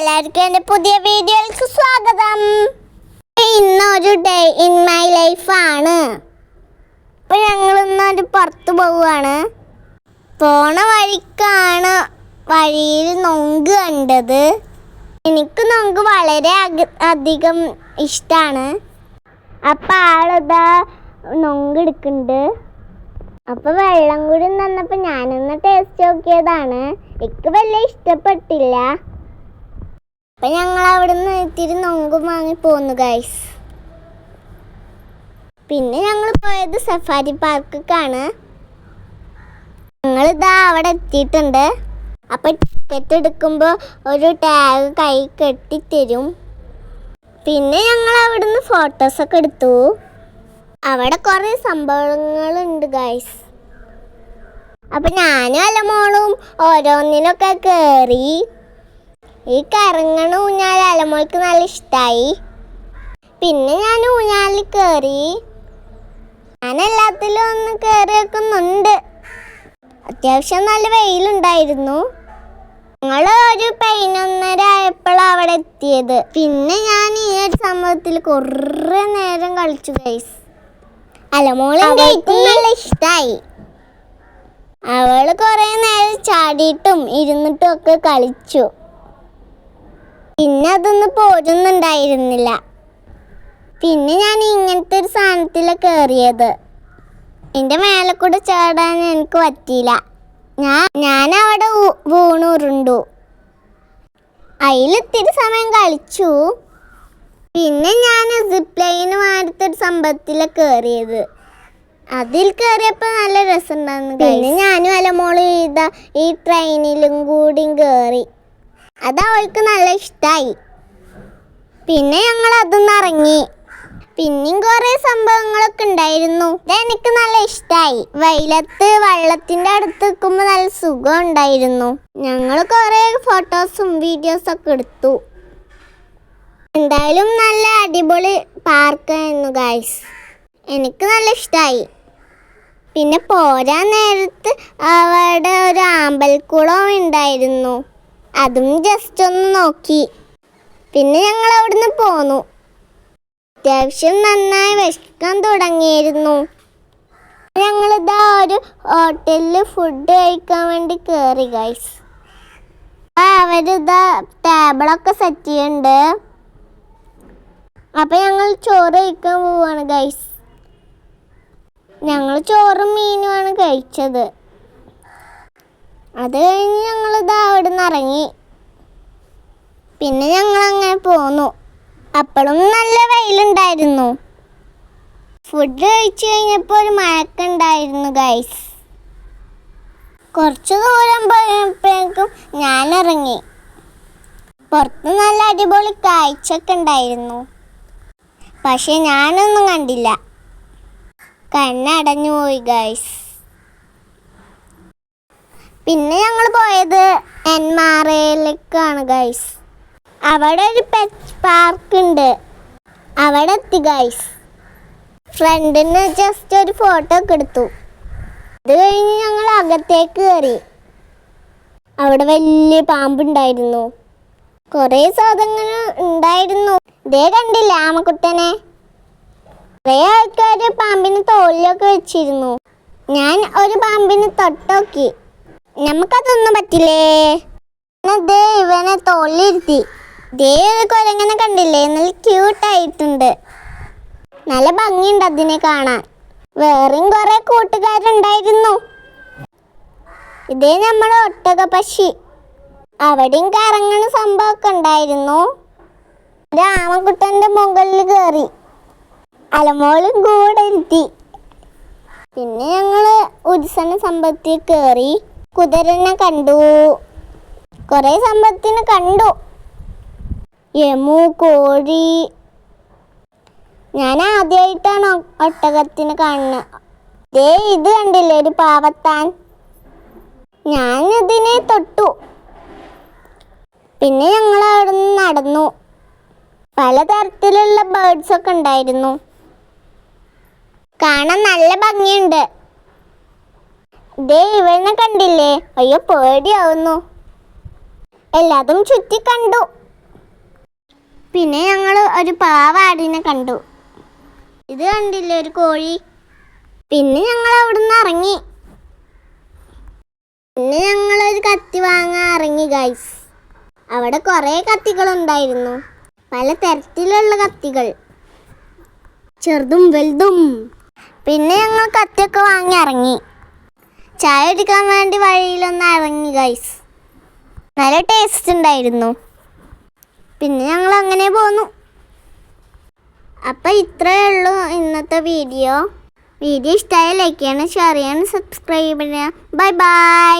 എല്ലാവർക്കും എൻ്റെ പുതിയ വീഡിയോയിലേക്ക് സ്വാഗതം. ഇന്നൊരു ഡേ ഇൻ മൈ ലൈഫാണ്. അപ്പോൾ ഞങ്ങളിന്നൊരു പുറത്ത് പോവുകയാണ്. പോണ വഴിക്കാണ് വഴിയിൽ നൊങ്ക് കണ്ടത്. എനിക്ക് നൊങ്ക് വളരെ അധികം ഇഷ്ടമാണ്. അപ്പം ആളിതാ നൊങ്ക് എടുക്കുന്നുണ്ട്. അപ്പോൾ വെള്ളം കൂടി തന്നപ്പോൾ ഞാനൊന്ന് ടേസ്റ്റ് നോക്കിയതാണ്. എനിക്ക് വലിയ ഇഷ്ടപ്പെട്ടില്ല. അപ്പം ഞങ്ങൾ അവിടെ നിന്ന് ഇത്തിരി നൊങ്കും വാങ്ങി പോന്നു ഗൈസ്. പിന്നെ ഞങ്ങൾ പോയത് സഫാരി പാർക്കാണ്. ഞങ്ങളിതാ അവിടെ എത്തിയിട്ടുണ്ട്. അപ്പം ടിക്കറ്റ് എടുക്കുമ്പോൾ ഒരു ടാഗ് കൈ കെട്ടിത്തരും. പിന്നെ ഞങ്ങൾ അവിടെ നിന്ന് ഫോട്ടോസൊക്കെ എടുത്തു. അവിടെ കുറേ സംഭവങ്ങളുണ്ട് ഗൈസ്. അപ്പം ഞാനും അലമോളും ഓരോന്നിനൊക്കെ കയറി. ഈ കറങ്ങണ ഊഞ്ഞാൽ അലമോൾക്ക് നല്ല ഇഷ്ടമായി. പിന്നെ ഞാൻ ഊഞ്ഞാലിൽ കയറി. ഞാൻ എല്ലാത്തിലും ഒന്ന് കയറി വെക്കുന്നുണ്ട്. അത്യാവശ്യം നല്ല വെയിലുണ്ടായിരുന്നു. ഞങ്ങൾ ഒരു 11:30 ആയപ്പോഴാണ് അവിടെ എത്തിയത്. പിന്നെ ഞാൻ ഈ ഒരു സംഭവത്തിൽ കുറേ നേരം കളിച്ചു ഗൈസ്. അലമോളെ നല്ല ഇഷ്ടമായി. അവൾ കുറേ നേരം ചാടിയിട്ടും ഇരുന്നിട്ടും ഒക്കെ കളിച്ചു. പിന്നെ അതൊന്നും പോരുന്നുണ്ടായിരുന്നില്ല. പിന്നെ ഞാൻ ഇങ്ങനത്തെ ഒരു സാധനത്തിലാണ് കയറിയത്. എൻ്റെ മേലെ കൂടെ ചാടാൻ എനിക്ക് പറ്റിയില്ല. ഞാൻ അവിടെ വീണുരുണ്ടു. അതിലിത്തിരി സമയം കളിച്ചു. പിന്നെ ഞാൻ സിപ്പ് ലൈന് മാറ്റത്തൊരു സംഭവത്തിലാണ് കയറിയത്. അതിൽ കയറിയപ്പോൾ നല്ല രസമുണ്ടായിരുന്നു. പിന്നെ ഞാനും അലമോളും ഈ ട്രെയിനിലും കൂടി കയറി. അത് അവൾക്ക് നല്ല ഇഷ്ടമായി. പിന്നെ ഞങ്ങൾ അതൊന്ന് ഇറങ്ങി. പിന്നെയും കുറേ സംഭവങ്ങളൊക്കെ ഉണ്ടായിരുന്നു. ഇതെനിക്ക് നല്ല ഇഷ്ടമായി. വെയിലത്ത് വെള്ളത്തിൻ്റെ അടുത്ത് നിൽക്കുമ്പോൾ നല്ല സുഖം ഉണ്ടായിരുന്നു. ഞങ്ങൾ കുറേ ഫോട്ടോസും വീഡിയോസൊക്കെ എടുത്തു. എന്തായാലും നല്ല അടിപൊളി പാർക്കായിരുന്നു ഗൈസ്. എനിക്ക് നല്ല ഇഷ്ടമായി. പിന്നെ പോരാൻ നേരത്ത് അവിടെ ഒരു ആമ്പൽക്കുളം ഉണ്ടായിരുന്നു. അതും ജസ്റ്റ് ഒന്ന് നോക്കി. പിന്നെ ഞങ്ങൾ അവിടുന്ന് പോന്നു. അത്യാവശ്യം നന്നായി വിശക്കാൻ തുടങ്ങിയിരുന്നു. ഞങ്ങളിതാ ഒരു ഹോട്ടലിൽ ഫുഡ് കഴിക്കാൻ വേണ്ടി കയറി ഗൈസ്. അവരിതാ ടേബിളൊക്കെ സെറ്റ് ചെയ്യുന്നുണ്ട്. അപ്പം ഞങ്ങൾ ചോറ് കഴിക്കാൻ പോവാണ് ഗൈസ്. ഞങ്ങൾ ചോറും മീനുമാണ് കഴിച്ചത്. അത് കഴിഞ്ഞ് ഞങ്ങളിതാ അവിടെ നിന്ന് ഇറങ്ങി. പിന്നെ ഞങ്ങൾ അങ്ങനെ പോന്നു. അപ്പോഴും നല്ല വെയിലുണ്ടായിരുന്നു. ഫുഡ് കഴിച്ചു കഴിഞ്ഞപ്പോൾ ഒരു മഴക്കുണ്ടായിരുന്നു ഗൈസ്. കുറച്ച് ദൂരം പോയപ്പോഴേക്കും ഞാൻ ഇറങ്ങി. പുറത്ത് നല്ല അടിപൊളി കാഴ്ചയൊക്കെ ഉണ്ടായിരുന്നു. പക്ഷെ ഞാനൊന്നും കണ്ടില്ല. കണ്ണടഞ്ഞു പോയി ഗൈസ്. പിന്നെ ഞങ്ങൾ പോയത് എൻമാറയിലേക്കാണ് ഗൈസ്. അവിടെ ഒരു പെറ്റ് പാർക്ക് ഉണ്ട്. അവിടെ എത്തി ഗൈസ്. ഫ്രണ്ടിന് ജസ്റ്റ് ഒരു ഫോട്ടോ ഒക്കെ എടുത്തു. അത് കഴിഞ്ഞ് ഞങ്ങൾ അകത്തേക്ക് കയറി. അവിടെ വലിയ പാമ്പുണ്ടായിരുന്നു. കുറേ സാധനങ്ങൾ ഉണ്ടായിരുന്നു. ഇതേ കണ്ടില്ല ആമക്കുട്ടനെ. കുറേ ആൾക്കാർ പാമ്പിന് തോലിലൊക്കെ വെച്ചിരുന്നു. ഞാൻ ഒരു പാമ്പിന് തൊട്ടോക്കി. നമുക്കതൊന്നും പറ്റില്ലേ. ദേ ഇവനെ തോളിലിരുത്തി. ദേ ഒരു കുരങ്ങനെ കണ്ടില്ലേ, നല്ല ക്യൂട്ടായിട്ടുണ്ട്. നല്ല ഭംഗിയുണ്ട് അതിനെ കാണാൻ. വേറെയും കുറേ കൂട്ടുകാരുണ്ടായിരുന്നു. ഇതേ നമ്മുടെ ഒട്ടകപ്പക്ഷി. അവിടെയും കറങ്ങണ സംഭവമൊക്കെ ഉണ്ടായിരുന്നു. രാമക്കുട്ടൻ്റെ മുകളിൽ കയറി. അലമോളും കൂടെ ഇരുത്തി. പിന്നെ ഞങ്ങൾ ഉത്സവ സമ്പത്തിൽ കയറി. കുതിരനെ കണ്ടു. കുറേ സമ്പത്തിന് കണ്ടു. യമു, കോഴി. ഞാൻ ആദ്യമായിട്ടാണ് ഒട്ടകത്തിന് കാണുന്നത്. ദേ ഇത് കണ്ടില്ലേ, ഒരു പാവത്താൻ. ഞാനിതിനെ തൊട്ടു. പിന്നെ ഞങ്ങൾ അവിടെ നിന്ന് നടന്നു. പലതരത്തിലുള്ള ബേർഡ്സൊക്കെ ഉണ്ടായിരുന്നു. കാണാൻ നല്ല ഭംഗിയുണ്ട്. ദേ ഇവനെ കണ്ടില്ലേ, അയ്യോ പേടിയാവുന്നു. എല്ലാതും ചുറ്റി കണ്ടു. പിന്നെ ഞങ്ങൾ ഒരു പാവാടിനെ കണ്ടു. ഇത് കണ്ടില്ലേ, ഒരു കോഴി. പിന്നെ ഞങ്ങൾ അവിടുന്ന് ഇറങ്ങി. പിന്നെ ഞങ്ങളൊരു കത്തി വാങ്ങാൻ ഇറങ്ങി ഗൈസ്. അവിടെ കുറേ കത്തികളുണ്ടായിരുന്നു, പല തരത്തിലുള്ള കത്തികൾ, ചെറുതും വലുതും. പിന്നെ ഞങ്ങൾ കത്തിയൊക്കെ വാങ്ങി ഇറങ്ങി. ചായ കുടിക്കാൻ വേണ്ടി വഴിയിലൊന്ന് ഇറങ്ങി ഗൈസ്. നല്ല ടേസ്റ്റ് ഉണ്ടായിരുന്നു. പിന്നെ ഞങ്ങൾ അങ്ങനെ പോന്നു. അപ്പം ഇത്രയേ ഉള്ളൂ ഇന്നത്തെ വീഡിയോ. വീഡിയോ ഇഷ്ടമായ ലൈക്ക് ചെയ്യണം, ഷെയർ ചെയ്യണം, സബ്സ്ക്രൈബ് ചെയ്യണം. Bye bye.